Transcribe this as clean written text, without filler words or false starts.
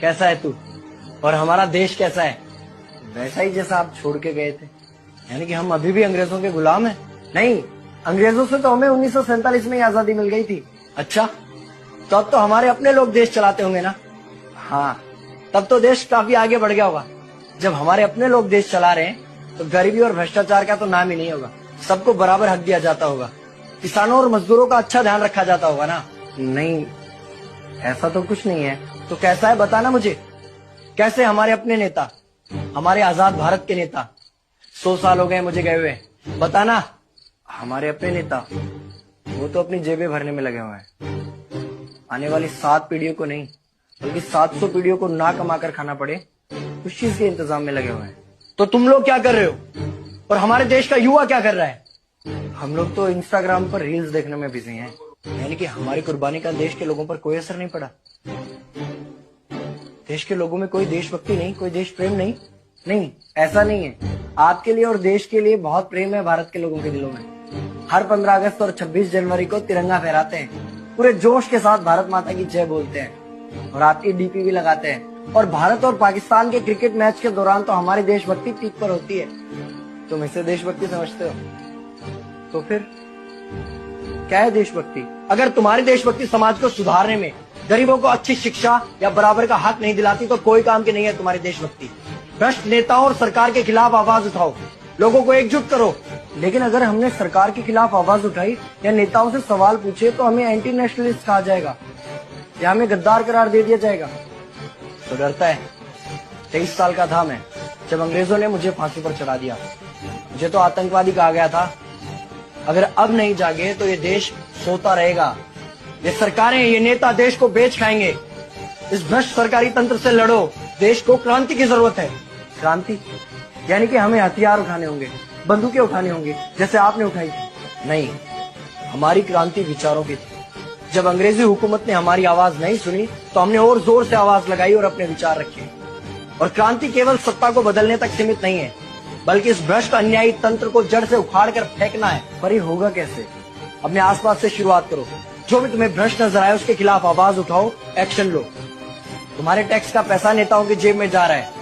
कैसा है तू और हमारा देश कैसा है? वैसा ही जैसा आप छोड़ के गए थे। यानी कि हम अभी भी अंग्रेजों के गुलाम हैं? नहीं, अंग्रेजों से तो हमें 1947 में ही आजादी मिल गई थी। अच्छा, तो अब तो हमारे अपने लोग देश चलाते होंगे ना? हाँ, तब तो देश काफी आगे बढ़ गया होगा। जब हमारे अपने लोग देश चला रहे हैं तो गरीबी और भ्रष्टाचार का तो नाम ही नहीं होगा। सबको बराबर हक दिया जाता होगा, किसानों और मजदूरों का अच्छा ध्यान रखा जाता होगा ना? नहीं, ऐसा तो कुछ नहीं है। तो कैसा है बताना मुझे। कैसे हमारे अपने नेता, हमारे आजाद भारत के नेता, 100 साल हो गए मुझे गए हुए, बताना। हमारे अपने नेता वो तो अपनी जेबें भरने में लगे हुए हैं। आने वाली 7 पीढ़ियों को नहीं बल्कि 700 पीढ़ियों को ना कमा कर खाना पड़े उस चीज के इंतजाम में लगे हुए हैं। तो तुम लोग क्या कर रहे हो और हमारे देश का युवा क्या कर रहा है? हम लोग तो इंस्टाग्राम पर रील्स देखने में बिजी हैं। यानी कि हमारी कुर्बानी का देश के लोगों पर कोई असर नहीं पड़ा। देश के लोगों में कोई देशभक्ति नहीं, कोई देश प्रेम नहीं। नहीं, ऐसा नहीं है। आपके लिए और देश के लिए बहुत प्रेम है भारत के लोगों के दिलों में। हर 15 अगस्त और 26 जनवरी को तिरंगा फहराते हैं, पूरे जोश के साथ भारत माता की जय बोलते हैं और आपकी डीपी भी लगाते हैं। और भारत और पाकिस्तान के क्रिकेट मैच के दौरान तो हमारी देशभक्ति पीक पर होती है। तुम इसे देशभक्ति समझते हो? तो फिर क्या है देशभक्ति? अगर तुम्हारी देशभक्ति समाज को सुधारने में, गरीबों को अच्छी शिक्षा या बराबर का हक नहीं दिलाती तो कोई काम की नहीं है तुम्हारी देशभक्ति। भ्रष्ट नेताओं और सरकार के खिलाफ आवाज उठाओ, लोगों को एकजुट करो। लेकिन अगर हमने सरकार के खिलाफ आवाज उठाई या नेताओं से सवाल पूछे तो हमें एंटी नेशनलिस्ट कहा जाएगा या हमें गद्दार करार दे दिया जाएगा। तो डरता है। 23 साल का था मैं जब अंग्रेजों ने मुझे फांसी पर चढ़ा दिया। मुझे तो आतंकवादी कहा गया था। अगर अब नहीं जागे तो ये देश सोता रहेगा। ये सरकारें, ये नेता देश को बेच खाएंगे। इस भ्रष्ट सरकारी तंत्र से लड़ो। देश को क्रांति की जरूरत है। क्रांति यानी कि हमें हथियार उठाने होंगे, बंदूकें उठानी होंगी जैसे आपने उठाई थी। नहीं, हमारी क्रांति विचारों की थी। जब अंग्रेजी हुकूमत ने हमारी आवाज नहीं सुनी तो हमने और जोर से आवाज लगाई और अपने विचार रखे। और क्रांति केवल सत्ता को बदलने तक सीमित नहीं है, बल्कि इस भ्रष्ट अन्यायी तंत्र को जड़ से उखाड़ कर फेंकना है। पर ये होगा कैसे? अपने आसपास से शुरुआत करो। जो भी तुम्हें भ्रष्ट नजर आए उसके खिलाफ आवाज उठाओ, एक्शन लो। तुम्हारे टैक्स का पैसा नेताओं की जेब में जा रहा है,